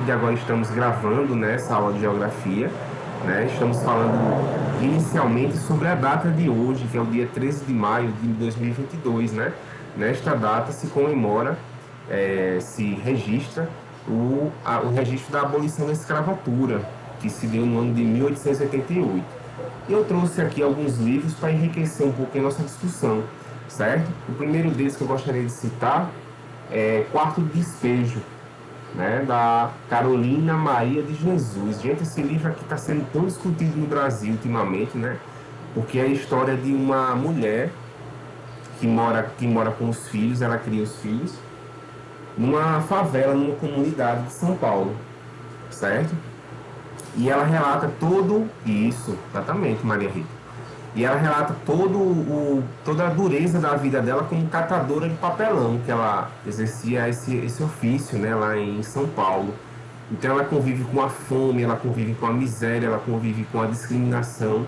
de agora estamos gravando, né, essa aula de geografia, né? Estamos falando inicialmente sobre a data de hoje, que é o dia 13 de maio de 2022, né? Nesta data se comemora, se registra o registro da abolição da escravatura, que se deu no ano de 1888. E eu trouxe aqui alguns livros para enriquecer um pouco a nossa discussão, certo? O primeiro deles que eu gostaria de citar é Quarto de Despejo, né, da Carolina Maria de Jesus. Gente, esse livro aqui está sendo tão discutido no Brasil ultimamente, né? Porque é a história de uma mulher que mora com os filhos, ela cria os filhos, numa favela, numa comunidade de São Paulo, certo? E ela relata todo isso, exatamente, Maria Rita. E ela relata toda a dureza da vida dela como catadora de papelão, que ela exercia esse ofício, né, lá em São Paulo. Então ela convive com a fome, ela convive com a miséria, ela convive com a discriminação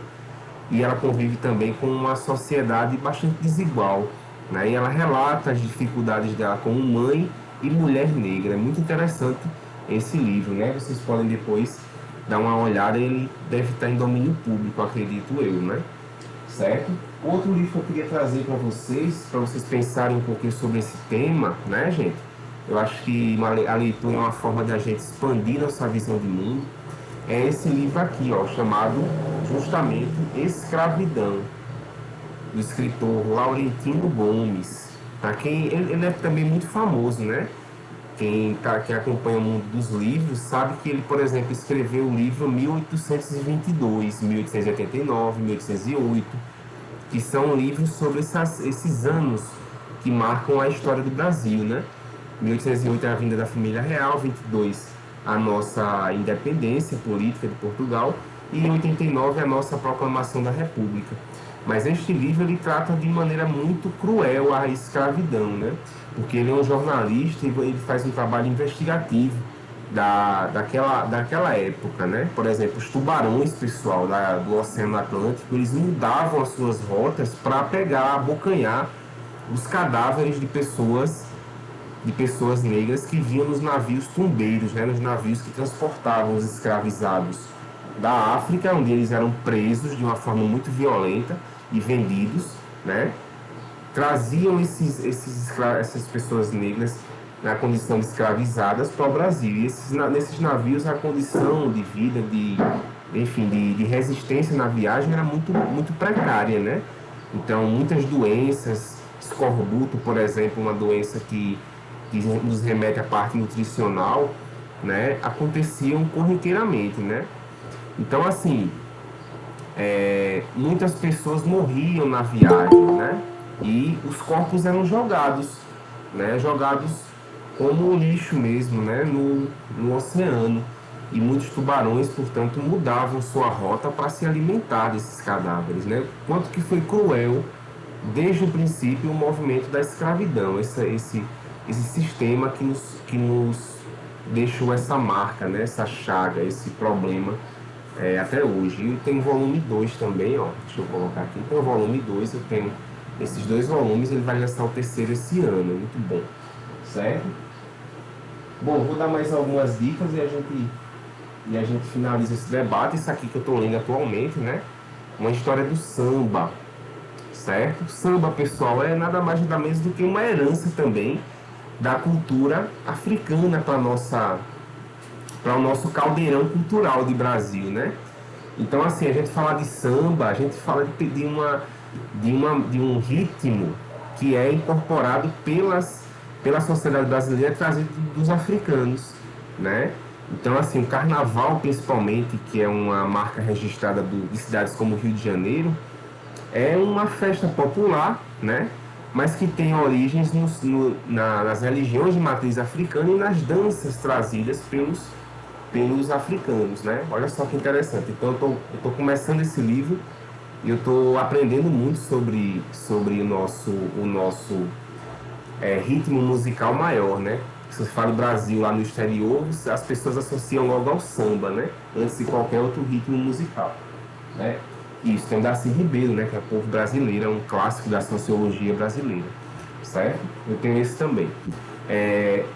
e ela convive também com uma sociedade bastante desigual, né? E ela relata as dificuldades dela como mãe e mulher negra. É muito interessante esse livro, né? Vocês podem depois dar uma olhada, ele deve estar em domínio público, acredito eu, né? Certo? Outro livro que eu queria trazer para vocês pensarem um pouquinho sobre esse tema, né, gente? Eu acho que a leitura é uma forma de a gente expandir nossa visão de mundo. É esse livro aqui, ó, chamado justamente Escravidão, do escritor Laurentino Gomes. Tá? Ele é também muito famoso, né? Quem acompanha o mundo dos livros sabe que ele, por exemplo, escreveu o livro 1822, 1889, 1808, que são livros sobre esses anos que marcam a história do Brasil, né? 1808 é a vinda da família real, 22 a nossa independência política de Portugal e em 89 a nossa proclamação da República. Mas este livro ele trata de maneira muito cruel a escravidão, né? Porque ele é um jornalista e ele faz um trabalho investigativo daquela época, né? Por exemplo, os tubarões, pessoal, do Oceano Atlântico, eles mudavam as suas rotas para pegar, abocanhar os cadáveres de pessoas negras que vinham nos navios tumbeiros, né? Nos navios que transportavam os escravizados da África, onde eles eram presos de uma forma muito violenta e vendidos, né? Traziam essas pessoas negras na condição de escravizadas para o Brasil. E nesses navios a condição de vida, enfim, de resistência na viagem era muito, muito precária, né? Então, muitas doenças, escorbuto, por exemplo, uma doença que nos remete à parte nutricional, né? Aconteciam corriqueiramente, né? Então, assim, muitas pessoas morriam na viagem, né? E os corpos eram jogados, né? Jogados como lixo mesmo, né? No oceano. E muitos tubarões, portanto, mudavam sua rota para se alimentar desses cadáveres, né? Quanto que foi cruel, desde o princípio, o movimento da escravidão, esse sistema que nos deixou essa marca, né? Essa chaga, esse problema até hoje. E tem o volume 2 também, ó. Deixa eu colocar aqui. Tem o volume 2, eu tenho esses dois volumes, ele vai lançar o terceiro esse ano, muito bom. Certo? Bom, vou dar mais algumas dicas e a gente finaliza esse debate. Isso aqui que eu estou lendo atualmente, né? Uma história do samba, certo? Samba, pessoal, é nada mais nada menos do que uma herança também da cultura africana para o nosso caldeirão cultural de Brasil, né? Então, assim, a gente fala de samba, a gente fala de um ritmo que é incorporado pela sociedade brasileira, trazido dos africanos, né? Então, assim, o carnaval, principalmente, que é uma marca registrada de cidades como Rio de Janeiro, é uma festa popular, né? Mas que tem origens nas religiões de matriz africana e nas danças trazidas pelos africanos, né? Olha só que interessante. Então, eu tô começando esse livro e eu estou aprendendo muito sobre o nosso ritmo musical maior, né? Se você fala do Brasil lá no exterior, as pessoas associam logo ao samba, né? Antes de qualquer outro ritmo musical, né? Isso, tem o Darcy Ribeiro, né? Que é o povo brasileiro, é um clássico da sociologia brasileira, certo? Eu tenho esse também.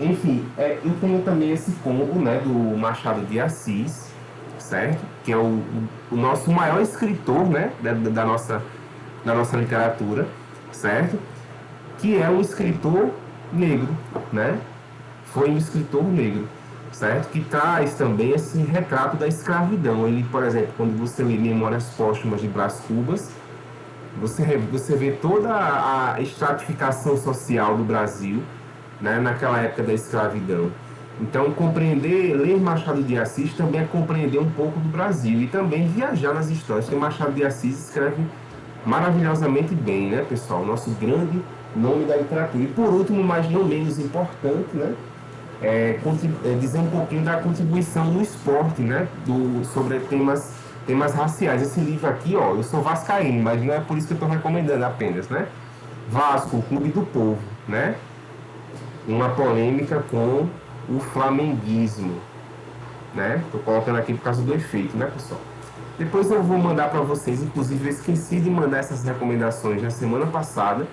Enfim, eu tenho também esse combo, né, do Machado de Assis, certo? Que é o nosso maior escritor, né, da nossa literatura, certo? Que é um escritor negro, né? Foi um escritor negro, certo? Que traz também esse retrato da escravidão. Ele, por exemplo, quando você lê Memórias Póstumas de Brás Cubas, você vê toda a estratificação social do Brasil, né, naquela época da escravidão. Então, ler Machado de Assis também é compreender um pouco do Brasil e também viajar nas histórias, porque Machado de Assis escreve maravilhosamente bem, né, pessoal? Nosso grande nome da literatura. E por último, mas não menos importante, né, dizer um pouquinho da contribuição no esporte, né, sobre temas raciais. Esse livro aqui, ó, eu sou vascaíno, mas não é por isso que eu estou recomendando apenas, né? Vasco, o Clube do Povo, né? Uma polêmica com o flamenguismo, né? Tô colocando aqui por causa do efeito, né, pessoal? Depois eu vou mandar para vocês, inclusive eu esqueci de mandar essas recomendações na semana passada,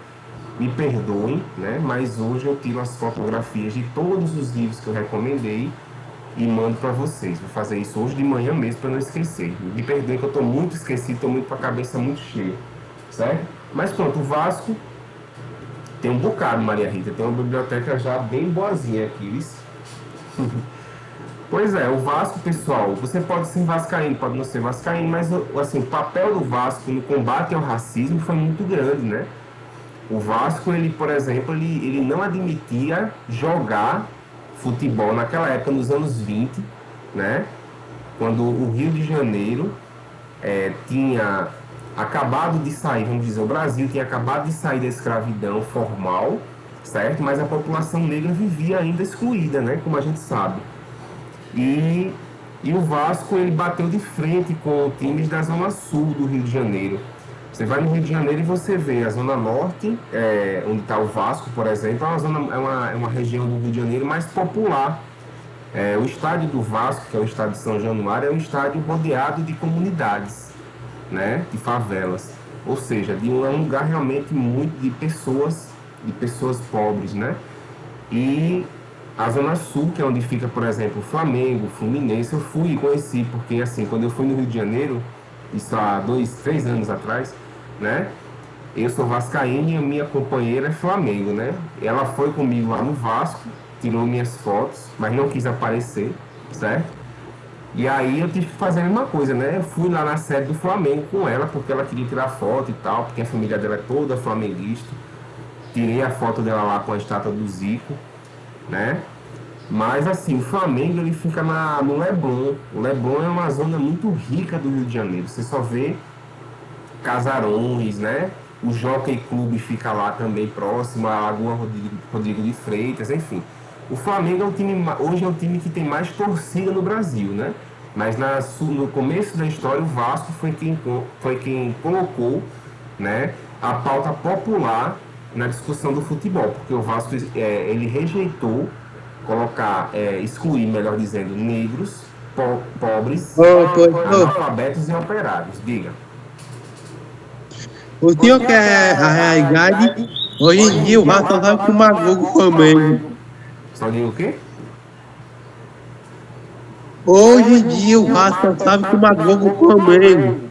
me perdoem, né? Mas hoje eu tiro as fotografias de todos os livros que eu recomendei e mando para vocês. Vou fazer isso hoje de manhã mesmo para não esquecer. Me perdoem que eu estou muito esquecido, estou muito com a cabeça muito cheia, certo? Mas pronto, o Vasco tem um bocado, Maria Rita, tem uma biblioteca já bem boazinha aqui, isso. Pois é, o Vasco, pessoal, você pode ser vascaíno, pode não ser vascaíno, mas assim, o papel do Vasco no combate ao racismo foi muito grande, né? O Vasco, ele, por exemplo, ele não admitia jogar futebol naquela época, nos anos 20, né? Quando o Rio de Janeiro tinha acabado de sair, vamos dizer, o Brasil tinha acabado de sair da escravidão formal, certo? Mas a população negra vivia ainda excluída, né? Como a gente sabe. E, e o Vasco, ele bateu de frente com times da Zona Sul do Rio de Janeiro. Você vai no Rio de Janeiro e você vê a Zona Norte, onde está o Vasco, por exemplo, é uma região do Rio de Janeiro mais popular. O estádio do Vasco, que é o estádio de São Januário, é um estádio rodeado de comunidades, né, de favelas. Ou seja, é um lugar realmente muito de pessoas pobres, né? E a Zona Sul, que é onde fica, por exemplo, o Flamengo, o Fluminense, eu fui e conheci, porque assim, quando eu fui no Rio de Janeiro, isso há 3 anos atrás, né? Eu sou vascaíno e a minha companheira é Flamengo, né? Ela foi comigo lá no Vasco, tirou minhas fotos, mas não quis aparecer, certo? E aí eu tive que fazer a mesma coisa, né? Eu fui lá na sede do Flamengo com ela, porque ela queria tirar foto e tal, porque a família dela é toda flamenguista. Tirei a foto dela lá com a estátua do Zico, né? Mas assim, o Flamengo ele fica no Leblon. O Leblon é uma zona muito rica do Rio de Janeiro. Você só vê casarões, né? O Jockey Clube fica lá também próximo, a Lagoa Rodrigo de Freitas, enfim. O Flamengo hoje é o time que tem mais torcida no Brasil, né? Mas no começo da história, o Vasco foi quem colocou, né, a pauta popular na discussão do futebol, porque o Vasco ele rejeitou excluir, melhor dizendo, negros, pobres, Ô, analfabetos e operários. Diga. o senhor quer a realidade? Hoje em dia o Vasco só sabe que o Magogo Flamengo. Só diga o quê? Hoje em dia o Vasco só sabe que o Magogo Flamengo.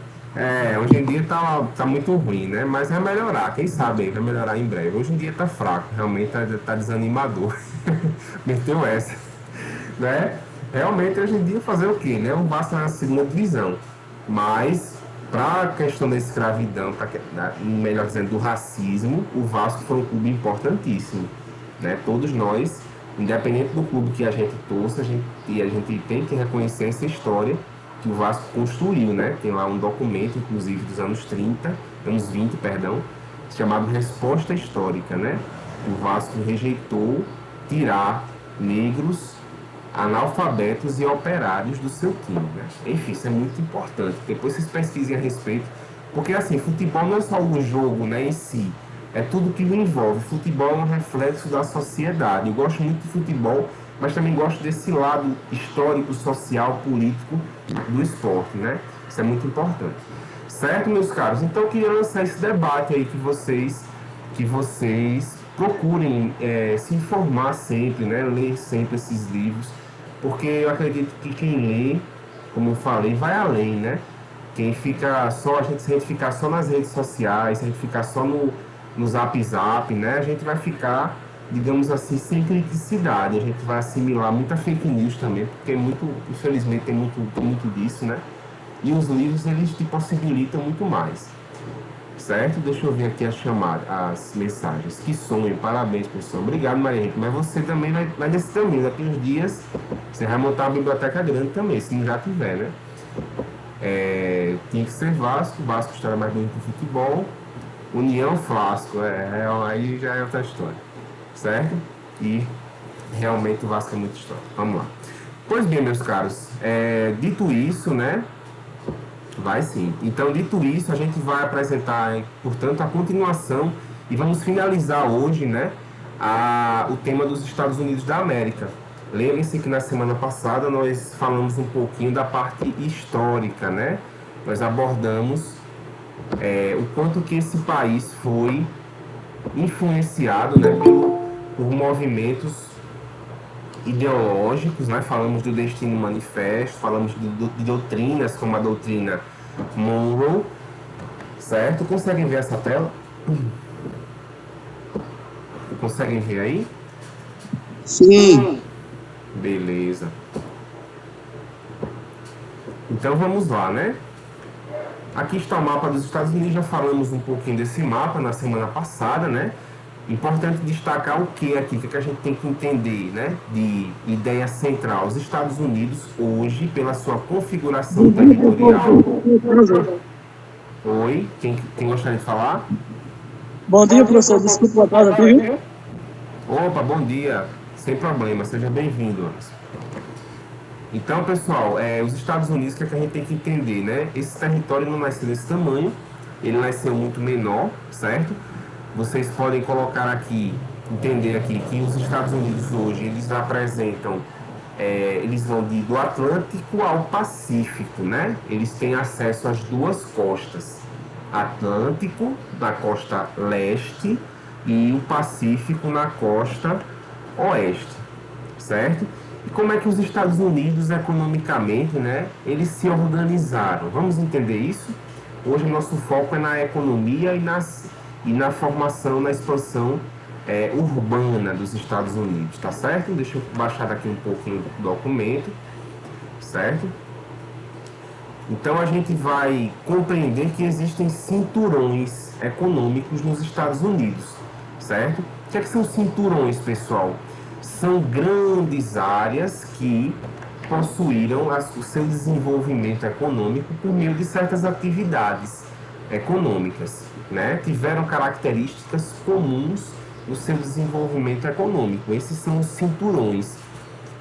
Hoje em dia tá muito ruim, né? Mas vai melhorar, quem sabe aí, vai melhorar em breve. Hoje em dia tá fraco, realmente tá desanimador. Meteu essa, né? Realmente hoje em dia fazer o quê, né? O Vasco na segunda divisão. Mas para a questão da escravidão, melhor dizendo, do racismo, o Vasco foi um clube importantíssimo, né? Todos nós, independente do clube que a gente torça, a gente tem que reconhecer essa história que o Vasco construiu, né? Tem lá um documento, inclusive, dos anos 20, perdão, chamado Resposta Histórica, né? O Vasco rejeitou tirar negros, analfabetos e operários do seu time, né? Enfim, isso é muito importante. Depois vocês pesquisem a respeito, porque assim, futebol não é só um jogo, né, em si, é tudo que o envolve. Futebol é um reflexo da sociedade. Eu gosto muito de futebol, mas também gosto desse lado histórico, social, político do esporte, né? Isso é muito importante. Certo, meus caros? Então eu queria lançar esse debate aí que vocês procurem se informar sempre, né? Ler sempre esses livros, porque eu acredito que quem lê, como eu falei, vai além, né? Quem fica só, se a gente ficar só nas redes sociais, se a gente ficar só no Zap Zap, né? A gente vai ficar, digamos assim, sem criticidade. A gente vai assimilar muita fake news também, porque muito, infelizmente, tem muito disso, né? E os livros, eles te possibilitam muito mais. Certo? Deixa eu ver aqui as mensagens. Que sonho, parabéns, pessoal. Obrigado, Maria Henrique. Mas você também vai nesse caminho. Daqui uns dias você vai montar uma biblioteca grande também, se não já tiver, né? Tinha que ser Vasco, Vasco história mais bonita do futebol. União Flasco, aí já é outra história. Certo? E realmente o Vasco é muita história. Vamos lá. Pois bem, meus caros, dito isso, né? Vai sim. Então, dito isso, a gente vai apresentar, portanto, a continuação e vamos finalizar hoje, né, o tema dos Estados Unidos da América. Lembrem-se que na semana passada nós falamos um pouquinho da parte histórica, né? Nós abordamos o quanto que esse país foi influenciado, né, por movimentos ideológicos, né? Falamos do Destino Manifesto, falamos de doutrinas como a doutrina Monroe, certo? Conseguem ver essa tela? Conseguem ver aí? Sim. Beleza. Então vamos lá, né? Aqui está o mapa dos Estados Unidos, já falamos um pouquinho desse mapa na semana passada, né? Importante destacar o que aqui, o que a gente tem que entender, né? De ideia central. Os Estados Unidos, hoje, pela sua configuração territorial. Oi, quem gostaria de falar? Bom dia, professor. Desculpa o atraso aqui, viu? Opa, bom dia. Sem problema, seja bem-vindo, Anderson. Então, pessoal, os Estados Unidos, o que, é que a gente tem que entender, né? Esse território não nasceu desse tamanho, ele nasceu muito menor, certo? Vocês podem colocar aqui, entender aqui, que os Estados Unidos hoje, eles apresentam, eles vão do Atlântico ao Pacífico, né? Eles têm acesso às duas costas, Atlântico, na costa leste, e o Pacífico na costa oeste, certo? E como é que os Estados Unidos, economicamente, né, eles se organizaram? Vamos entender isso? Hoje o nosso foco é na economia e na formação, na expansão urbana dos Estados Unidos, tá certo? Deixa eu baixar daqui um pouquinho do documento, certo? Então a gente vai compreender que existem cinturões econômicos nos Estados Unidos, certo? O que são cinturões, pessoal? São grandes áreas que possuíram o seu desenvolvimento econômico por meio de certas atividades econômicas, né? Tiveram características comuns no seu desenvolvimento econômico. Esses são os cinturões.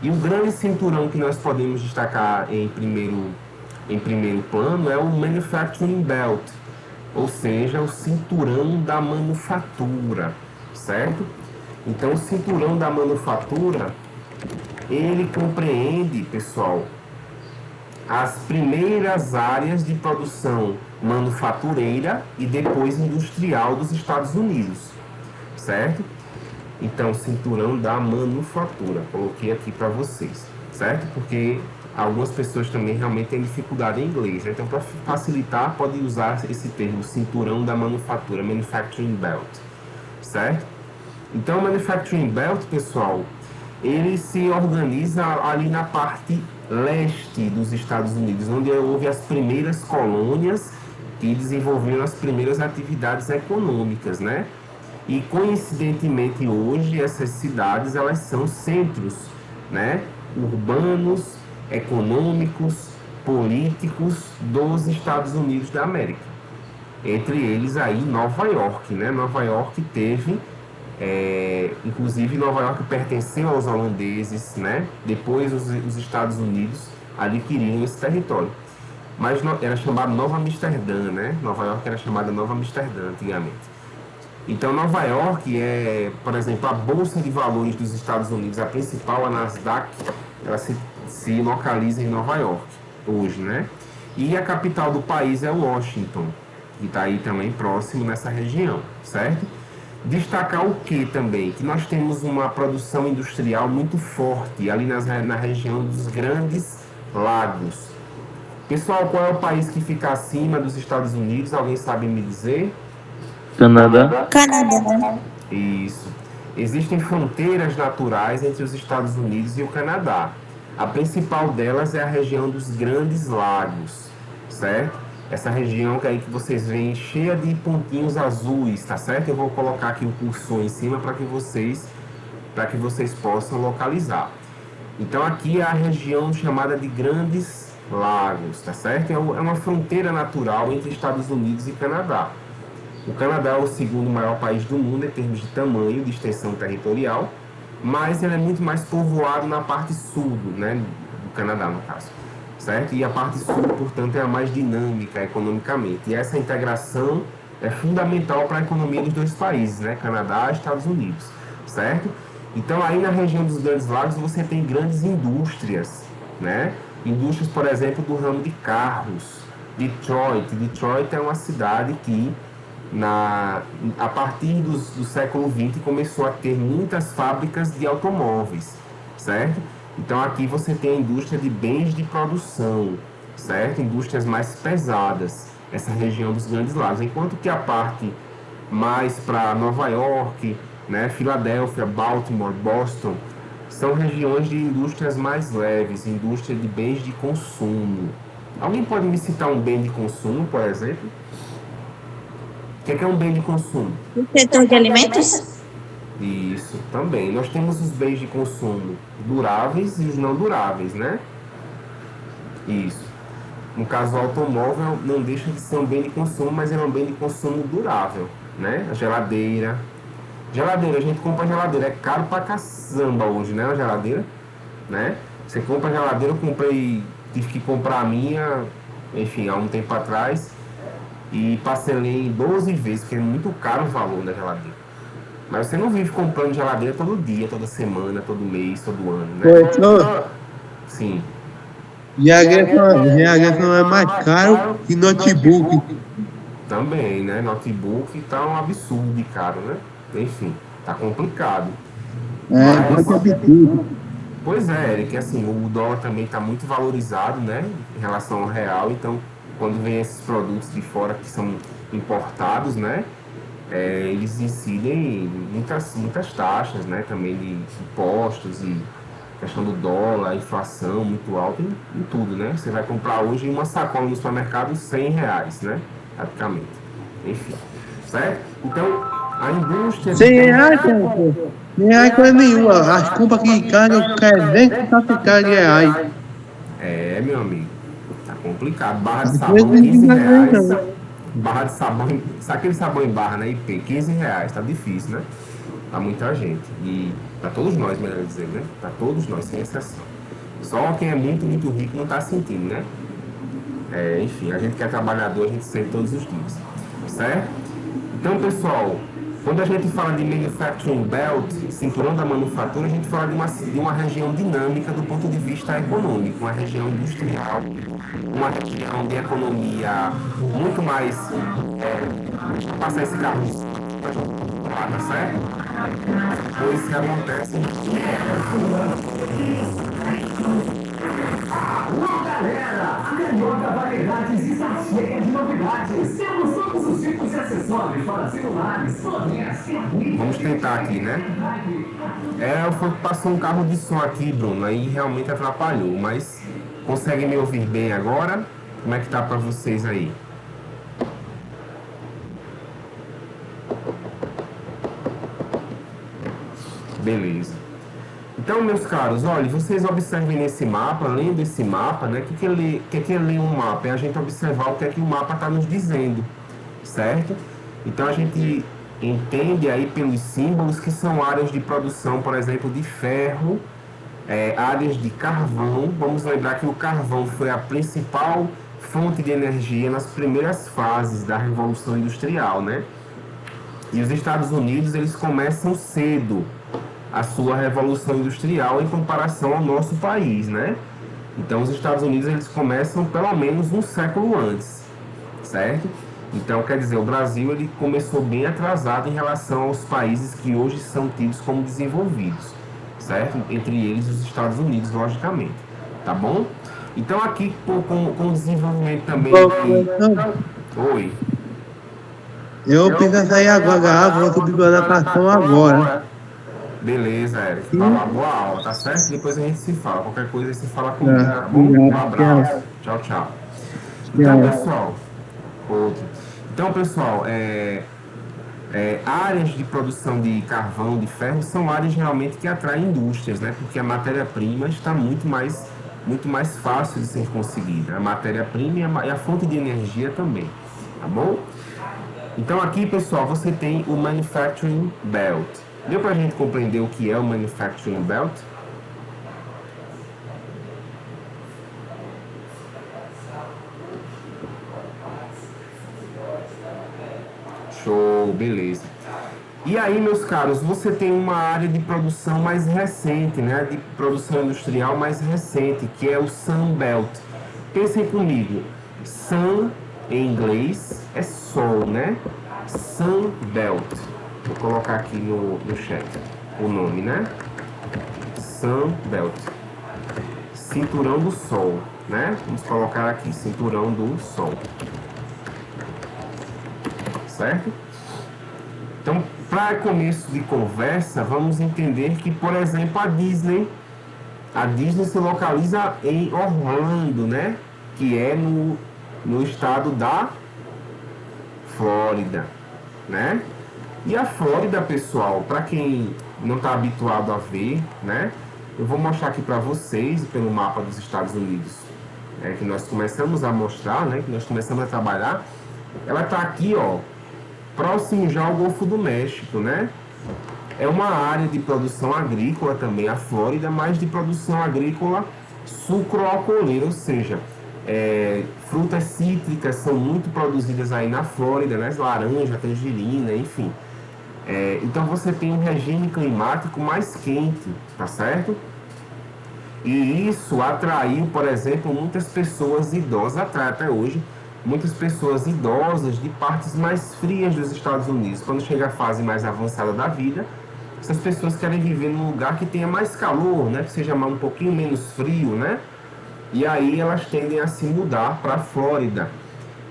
E o grande cinturão que nós podemos destacar em primeiro plano é o Manufacturing Belt, ou seja, o cinturão da manufatura, certo? Então, o cinturão da manufatura, ele compreende, pessoal, as primeiras áreas de produção manufatureira e depois industrial dos Estados Unidos, certo? Então, cinturão da manufatura, coloquei aqui para vocês, certo? Porque algumas pessoas também realmente têm dificuldade em inglês, né? Então, para facilitar, pode usar esse termo, cinturão da manufatura, Manufacturing Belt, certo? Então, o Manufacturing Belt, pessoal, ele se organiza ali na parte leste dos Estados Unidos, onde houve as primeiras colônias que desenvolveram as primeiras atividades econômicas, né? E, coincidentemente, hoje, essas cidades, elas são centros, né? Urbanos, econômicos, políticos dos Estados Unidos da América. Entre eles, aí, Nova York, né? Nova York teve... inclusive Nova York pertenceu aos holandeses, né? Depois os Estados Unidos adquiriram esse território, mas era chamado Nova Amsterdã, né? Nova York era chamada Nova Amsterdã antigamente. Então Nova York por exemplo, a bolsa de valores dos Estados Unidos, a principal, a Nasdaq, ela se localiza em Nova York hoje, né? E a capital do país é Washington, que está aí também próximo nessa região, certo? Destacar o que também? Que nós temos uma produção industrial muito forte ali na região dos Grandes Lagos. Pessoal, qual é o país que fica acima dos Estados Unidos? Alguém sabe me dizer? Canadá. Canadá. Isso. Existem fronteiras naturais entre os Estados Unidos e o Canadá. A principal delas é a região dos Grandes Lagos, certo? Essa região que aí que vocês veem cheia de pontinhos azuis, tá certo? Eu vou colocar aqui o cursor em cima para que vocês possam localizar. Então aqui é a região chamada de Grandes Lagos, tá certo? É uma fronteira natural entre Estados Unidos e Canadá. O Canadá é o segundo maior país do mundo em termos de tamanho, de extensão territorial, mas ele é muito mais povoado na parte sul, né, do Canadá, no caso, certo? E a parte sul, portanto, é a mais dinâmica economicamente. E essa integração é fundamental para a economia dos dois países, né, Canadá e Estados Unidos, certo? Então, aí na região dos Grandes Lagos, você tem grandes indústrias, né? Indústrias, por exemplo, do ramo de carros. Detroit é uma cidade que a partir do século XX começou a ter muitas fábricas de automóveis, certo? Então aqui você tem a indústria de bens de produção, certo? Indústrias mais pesadas, essa região dos Grandes Lagos, enquanto que a parte mais para Nova York, né, Filadélfia, Baltimore, Boston, são regiões de indústrias mais leves, indústria de bens de consumo. Alguém pode me citar um bem de consumo, por exemplo? O que é um bem de consumo? O setor de alimentos? Isso, também. Nós temos os bens de consumo duráveis e os não duráveis, né? Isso. No caso, o automóvel não deixa de ser um bem de consumo, mas ele é um bem de consumo durável, né? A geladeira. Geladeira, a gente compra geladeira. É caro pra caçamba hoje, né? A geladeira, né? Você compra a geladeira, tive que comprar a minha, enfim, há um tempo atrás. E parcelei em 12 vezes, porque é muito caro o valor da geladeira. Mas você não vive comprando geladeira todo dia, toda semana, todo mês, todo ano, né? Professor, Sim. GH é mais caro que notebook. Também, né? Notebook tá um absurdo de caro, né? Enfim, tá complicado. Pode absurdo. Pois é, Eric, assim, o dólar também está muito valorizado, né, em relação ao real, então, quando vem esses produtos de fora que são importados, né, eles incidem muitas taxas, né, também de impostos e questão do dólar, inflação muito alta em tudo, né, você vai comprar hoje uma sacola no supermercado R$ 100, né, praticamente, enfim, certo? Então, a indústria... R$ 100, professor. R$ 100 coisa nenhuma. As compras aqui em casa eu quero R$ 250. Meu amigo, tá complicado. Barra de As sabão, coisas R$ 15. não. Barra de sabão, sabe aquele sabão em barra, né? IP, R$ 15. Tá difícil, né? Pra muita gente. E pra todos nós, melhor dizer, né? Pra todos nós, sem exceção. Só quem é muito, muito rico não tá sentindo, né? Enfim, a gente que é trabalhador, a gente sente todos os dias. Certo? Então, pessoal, quando a gente fala de Manufacturing Belt, cinturão da manufatura, a gente fala de uma região dinâmica do ponto de vista econômico, uma região industrial, uma região de economia muito mais... deixa eu passar esse carro pra gente lá, tá certo? Pois que acontece... Galera, a Carioca Variedades está cheia de novidades. Temos todos os tipos de acessórios para celulares, boneas, carrinhos. Vamos tentar aqui, né? Passou um carro de som aqui, Bruno, aí realmente atrapalhou, mas conseguem me ouvir bem agora? Como é que tá para vocês aí? Beleza. Então, meus caros, olha, vocês observem nesse mapa, lendo esse mapa, né? O que é ler um mapa? É a gente observar o que é que o mapa está nos dizendo, certo? Então, a gente entende aí pelos símbolos que são áreas de produção, por exemplo, de ferro, áreas de carvão. Vamos lembrar que o carvão foi a principal fonte de energia nas primeiras fases da Revolução Industrial, né? E os Estados Unidos, eles começam cedo a sua revolução industrial em comparação ao nosso país, né? Então, os Estados Unidos, eles começam pelo menos um século antes, certo? Então, quer dizer, o Brasil ele começou bem atrasado em relação aos países que hoje são tidos como desenvolvidos, certo? Entre eles os Estados Unidos, logicamente, tá bom? Então, aqui com o desenvolvimento também Então, Oi. eu preciso sair agora, vou subir a natação agora. Beleza, Eric. Vai Sim. lá, boa aula, tá certo? Depois a gente se fala. Qualquer coisa você fala comigo, Tá, tá bom? Um obrigado. abraço. Tchau, tchau. Então, Tchau. pessoal, outro. Então, pessoal, áreas de produção de carvão, de ferro, são áreas realmente que atraem indústrias, né? Porque a matéria-prima está muito mais fácil de ser conseguida. A matéria-prima e a fonte de energia também, tá bom? Então aqui, pessoal, você tem o Manufacturing Belt. Deu para a gente compreender o que é o Manufacturing Belt? Show, beleza. E aí, meus caros, você tem uma área de produção mais recente, né? De produção industrial mais recente, que é o Sun Belt. Pensem comigo, Sun em inglês é sol, né? Sun Belt. Vou colocar aqui no chat o nome, né? Sun Belt. Cinturão do Sol, né? Vamos colocar aqui, Cinturão do Sol. Certo? Então, para começo de conversa, vamos entender que, por exemplo, a Disney se localiza em Orlando, né? Que é no estado da Flórida, né? E a Flórida, pessoal, para quem não está habituado a ver, né? Eu vou mostrar aqui para vocês, pelo mapa dos Estados Unidos, que nós começamos a mostrar, né? Que nós começamos a trabalhar. Ela está aqui, ó, próximo já ao Golfo do México, né? É uma área de produção agrícola também, a Flórida, mas de produção agrícola sucroalcooleira, ou seja, frutas cítricas são muito produzidas aí na Flórida, né? Laranja, tangerina, enfim. Então você tem um regime climático mais quente, tá certo? E isso atraiu, por exemplo, muitas pessoas idosas, atrai até hoje, muitas pessoas idosas de partes mais frias dos Estados Unidos. Quando chega a fase mais avançada da vida, essas pessoas querem viver num lugar que tenha mais calor, né? Que seja um pouquinho menos frio, né? E aí elas tendem a se mudar para a Flórida,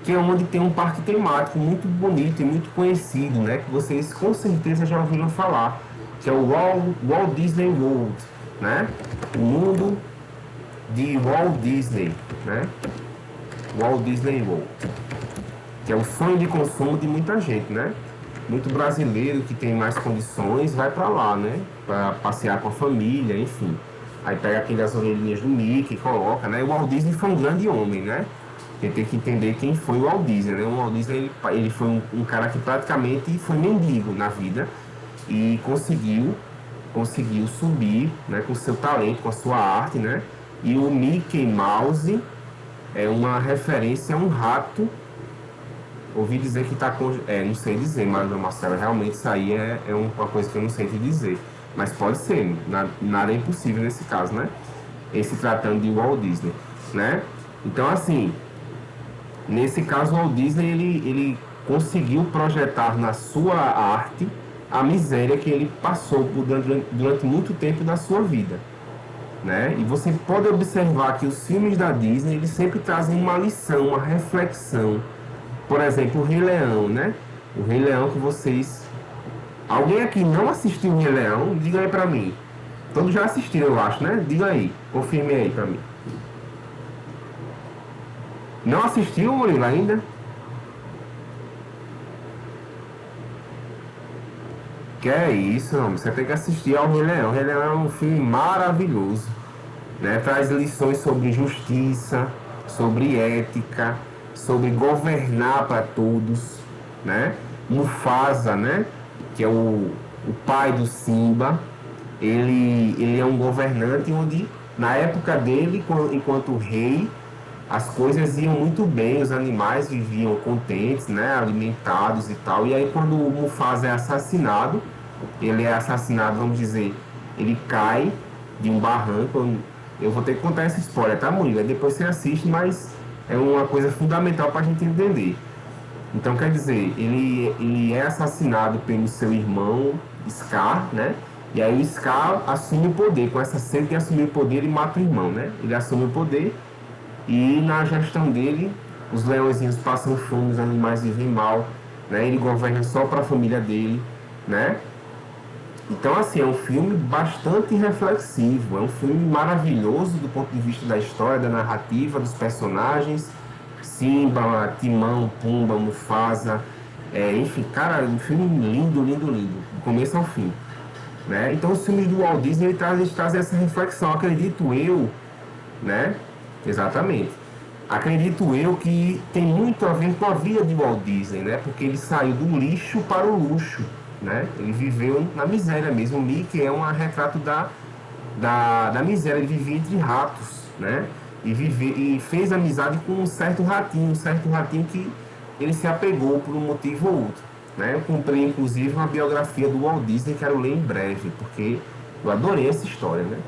que é onde tem um parque temático muito bonito e muito conhecido, né? Que vocês com certeza já ouviram falar, que é o Walt Disney World, né? O mundo de Walt Disney, né? Walt Disney World, que é o sonho de consumo de muita gente, né? Muito brasileiro que tem mais condições vai para lá, né? Para passear com a família, enfim. Aí pega aquelas orelhinhas do Mickey, coloca, né? O Walt Disney foi um grande homem, né? Você tem que entender quem foi o Walt Disney, né? O Walt Disney ele foi um cara que praticamente foi mendigo na vida e conseguiu subir, né? Com seu talento, com a sua arte, né? E o Mickey Mouse é uma referência a um rato. Ouvi dizer que está com... não sei dizer, mas Marcelo, realmente isso aí é uma coisa que eu não sei te dizer. Mas pode ser, nada é impossível nesse caso, né? Esse tratando de Walt Disney, né? Então, assim, nesse caso, o Walt Disney, ele conseguiu projetar na sua arte a miséria que ele passou durante muito tempo da sua vida, né? E você pode observar que os filmes da Disney, eles sempre trazem uma lição, uma reflexão. Por exemplo, o Rei Leão, né? O Rei Leão que vocês... Alguém aqui não assistiu o Rei Leão? Diga aí pra mim. Todos já assistiram, eu acho, né? Diga aí, confirme aí pra mim. Não assistiu, Murilo, ainda? Que é isso, homem. Você tem que assistir ao Rei Leão. O Rei Leão é um filme maravilhoso, né? Traz lições sobre justiça, sobre ética, sobre governar para todos, né? Mufasa, né? Que é o pai do Simba, ele é um governante onde, na época dele, enquanto rei, as coisas iam muito bem, os animais viviam contentes, né? Alimentados e tal. E aí, quando o Mufasa é assassinado, vamos dizer, ele cai de um barranco. Eu vou ter que contar essa história, tá, Murilo? Depois você assiste, mas é uma coisa fundamental para a gente entender. Então, quer dizer, ele é assassinado pelo seu irmão Scar, né? E aí o Scar assume o poder. Com essa sede de assumir o poder, ele mata o irmão, né? Ele assume o poder e na gestão dele, os leõezinhos passam fome, os animais vivem mal, né? Ele governa só para a família dele, né? Então, assim, é um filme bastante reflexivo, é um filme maravilhoso do ponto de vista da história, da narrativa, dos personagens, Simba, Timão, Pumba, Mufasa, enfim, cara, um filme lindo, lindo, lindo, do começo ao fim, né? Então, os filmes do Walt Disney eles trazem essa reflexão, acredito eu, né? Exatamente. Acredito eu que tem muito a ver com a vida de Walt Disney, né? Porque ele saiu do lixo para o luxo, né? Ele viveu na miséria mesmo. O Mickey é um retrato da miséria. Ele vivia entre ratos, né? E fez amizade com um certo ratinho que ele se apegou por um motivo ou outro, né? Eu comprei inclusive uma biografia do Walt Disney, quero ler em breve, porque eu adorei essa história, né?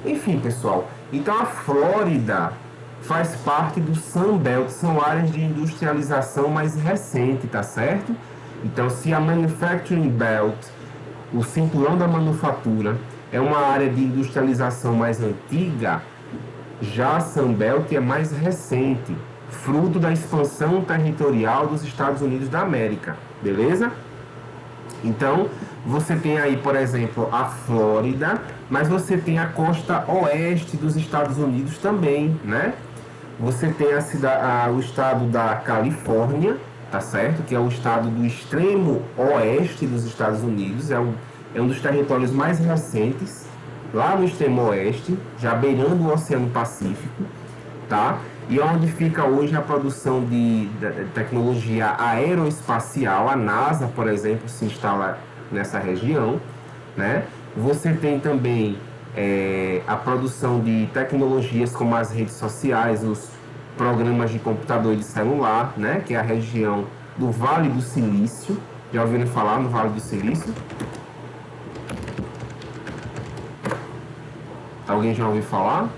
Enfim, pessoal, então a Flórida faz parte do Sun Belt, são áreas de industrialização mais recente, tá certo? Então, se a Manufacturing Belt, o cinturão da manufatura, é uma área de industrialização mais antiga, já a Sun Belt é mais recente, fruto da expansão territorial dos Estados Unidos da América, beleza? Então, você tem aí, por exemplo, a Flórida, mas você tem a costa oeste dos Estados Unidos também, né? Você tem o estado da Califórnia, tá certo? Que é o estado do extremo oeste dos Estados Unidos, é um dos territórios mais recentes, lá no extremo oeste, já beirando o Oceano Pacífico, tá? E onde fica hoje a produção de tecnologia aeroespacial, a NASA, por exemplo, se instala nessa região, né? Você tem também a produção de tecnologias como as redes sociais, os programas de computador e de celular, né? Que é a região do Vale do Silício. Já ouviram falar no Vale do Silício? Alguém já ouviu falar?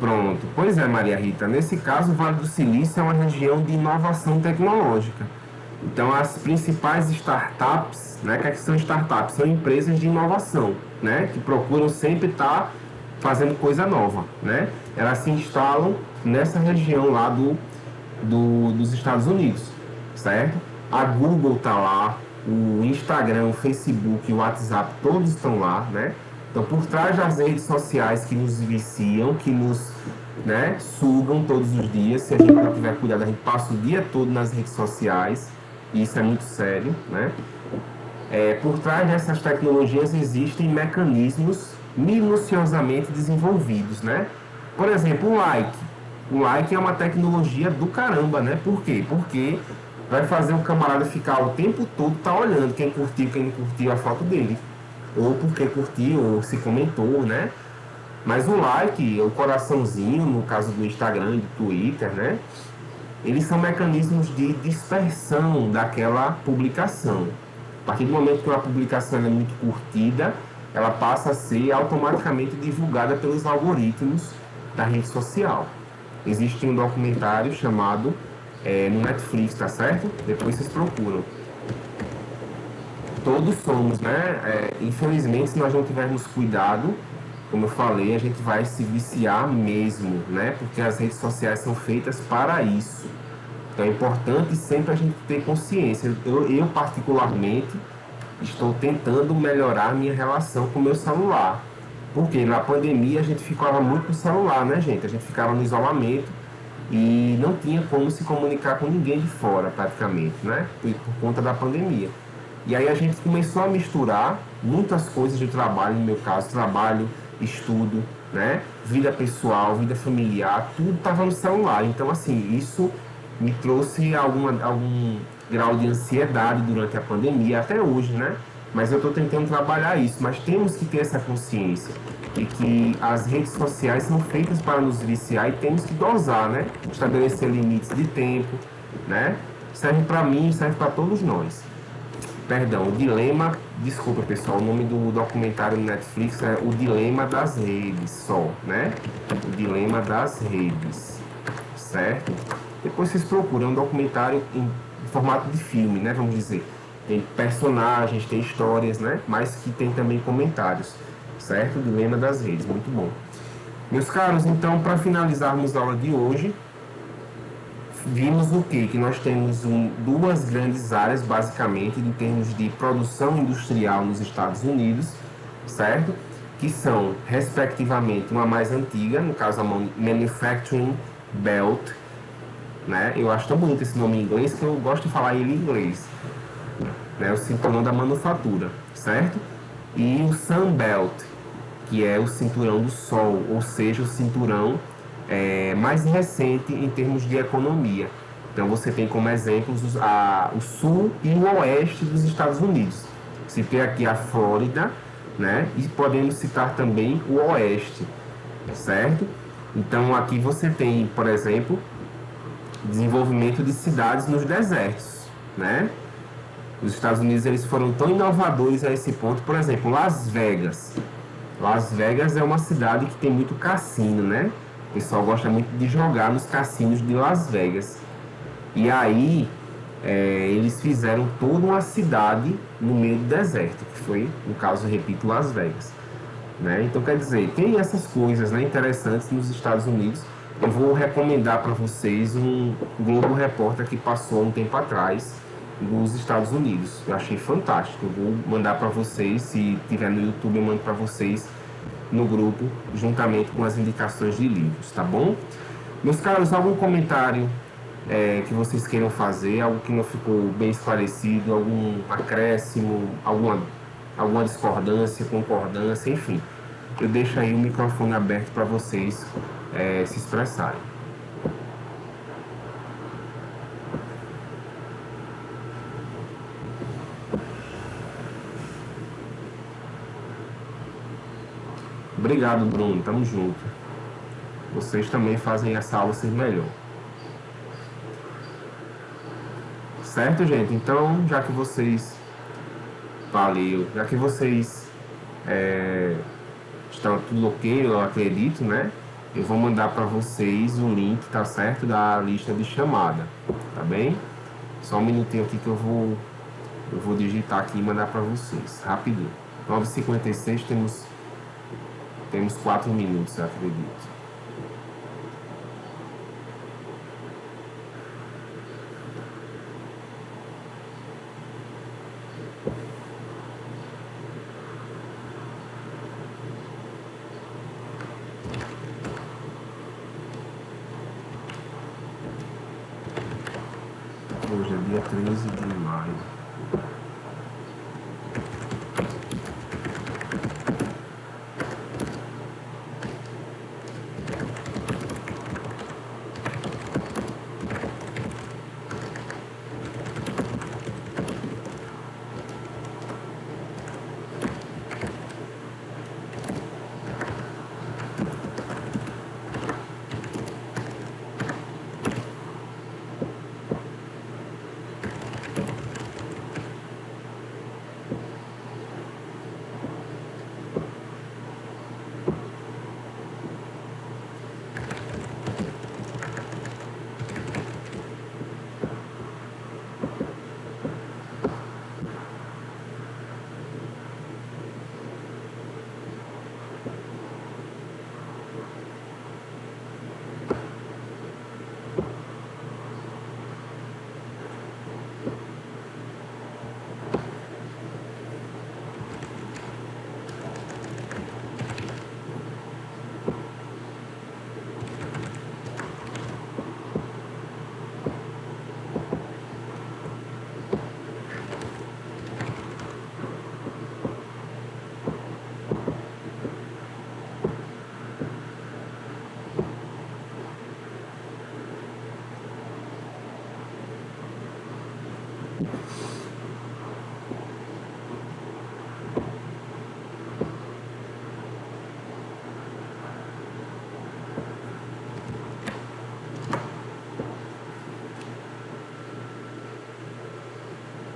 Pronto. Pois é, Maria Rita. Nesse caso, o Vale do Silício é uma região de inovação tecnológica. Então, as principais startups, né, que são startups? São empresas de inovação, né, que procuram sempre estar fazendo coisa nova, né? Elas se instalam nessa região lá dos Estados Unidos, certo? A Google está lá, o Instagram, o Facebook, o WhatsApp, todos estão lá, né? Então, por trás das redes sociais que nos viciam, que nos, né, sugam todos os dias, se a gente não tiver cuidado, a gente passa o dia todo nas redes sociais, e isso é muito sério, né? Por trás dessas tecnologias existem mecanismos minuciosamente desenvolvidos, né? Por exemplo, o like. O like é uma tecnologia do caramba, né? Por quê? Porque vai fazer o camarada ficar o tempo todo olhando quem não curtiu a foto dele. Ou porque curtiu, ou se comentou, né? Mas o like, o coraçãozinho, no caso do Instagram e do Twitter, né? Eles são mecanismos de dispersão daquela publicação. A partir do momento que uma publicação é muito curtida, ela passa a ser automaticamente divulgada pelos algoritmos da rede social. Existe um documentário chamado no Netflix, tá certo? Depois vocês procuram. Todos somos, né? Infelizmente, se nós não tivermos cuidado, como eu falei, a gente vai se viciar mesmo, né? Porque as redes sociais são feitas para isso. Então é importante sempre a gente ter consciência. Eu particularmente, estou tentando melhorar minha relação com o meu celular. Porque na pandemia a gente ficava muito no celular, né, gente? A gente ficava no isolamento e não tinha como se comunicar com ninguém de fora, praticamente, né? Por conta da pandemia. E aí a gente começou a misturar muitas coisas de trabalho, no meu caso, trabalho, estudo, né? Vida pessoal, vida familiar, tudo estava no celular. Então, assim, isso me trouxe algum grau de ansiedade durante a pandemia, até hoje, né? Mas eu estou tentando trabalhar isso. Mas temos que ter essa consciência de que as redes sociais são feitas para nos viciar e temos que dosar, né? Estabelecer limites de tempo, né? Serve para mim, serve para todos nós. Perdão, o dilema, desculpa pessoal, o nome do documentário no Netflix é O Dilema das Redes, só, né? O Dilema das Redes, certo? Depois vocês procuram um documentário em formato de filme, né? Vamos dizer. Tem personagens, tem histórias, né? Mas que tem também comentários, certo? Dilema das redes, muito bom. Meus caros, então, para finalizarmos a aula de hoje, vimos o quê? Que nós temos duas grandes áreas, basicamente, em termos de produção industrial nos Estados Unidos, certo? Que são, respectivamente, uma mais antiga, no caso a Manufacturing Belt, né? Eu acho tão bonito esse nome em inglês que eu gosto de falar ele em inglês, né? O cinturão da manufatura, certo? E o Sun Belt, que é o cinturão do sol, ou seja, o cinturão mais recente em termos de economia. Então você tem como exemplos o sul e o oeste dos Estados Unidos. Citei aqui a Flórida, né? E podemos citar também o oeste, certo? Então aqui você tem, por exemplo, desenvolvimento de cidades nos desertos, né? Os Estados Unidos eles foram tão inovadores a esse ponto, por exemplo, Las Vegas. Las Vegas é uma cidade que tem muito cassino, né? O pessoal gosta muito de jogar nos cassinos de Las Vegas. E aí, eles fizeram toda uma cidade no meio do deserto, que foi, no caso, repito, Las Vegas. Né? Então, quer dizer, tem essas coisas, né, interessantes nos Estados Unidos. Eu vou recomendar para vocês um Globo Repórter que passou um tempo atrás nos Estados Unidos. Eu achei fantástico. Eu vou mandar para vocês, se tiver no YouTube, eu mando para vocês no grupo, juntamente com as indicações de livros, tá bom? Meus caros, algum comentário que vocês queiram fazer, algo que não ficou bem esclarecido, algum acréscimo, alguma discordância, concordância, enfim. Eu deixo aí o microfone aberto para vocês se expressarem. Obrigado, Bruno. Tamo junto. Vocês também fazem essa aula ser melhor. Certo, gente? Então, já que vocês... Valeu. Já que vocês estão tudo ok, eu acredito, né? Eu vou mandar para vocês o link, tá certo? Da lista de chamada, tá bem? Só um minutinho aqui que eu vou digitar aqui e mandar para vocês, rapidinho. 9h56, temos 4 minutos, eu acredito. Hoje é dia 13 de maio.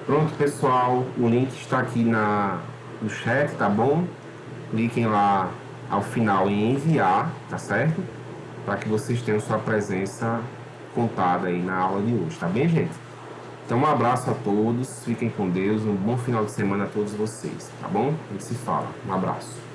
Pronto, pessoal, o link está aqui no chat, tá bom? Cliquem lá ao final em enviar, tá certo? Para que vocês tenham sua presença contada aí na aula de hoje, tá bem, gente? Então, um abraço a todos, fiquem com Deus, um bom final de semana a todos vocês, tá bom? A gente se fala. Um abraço.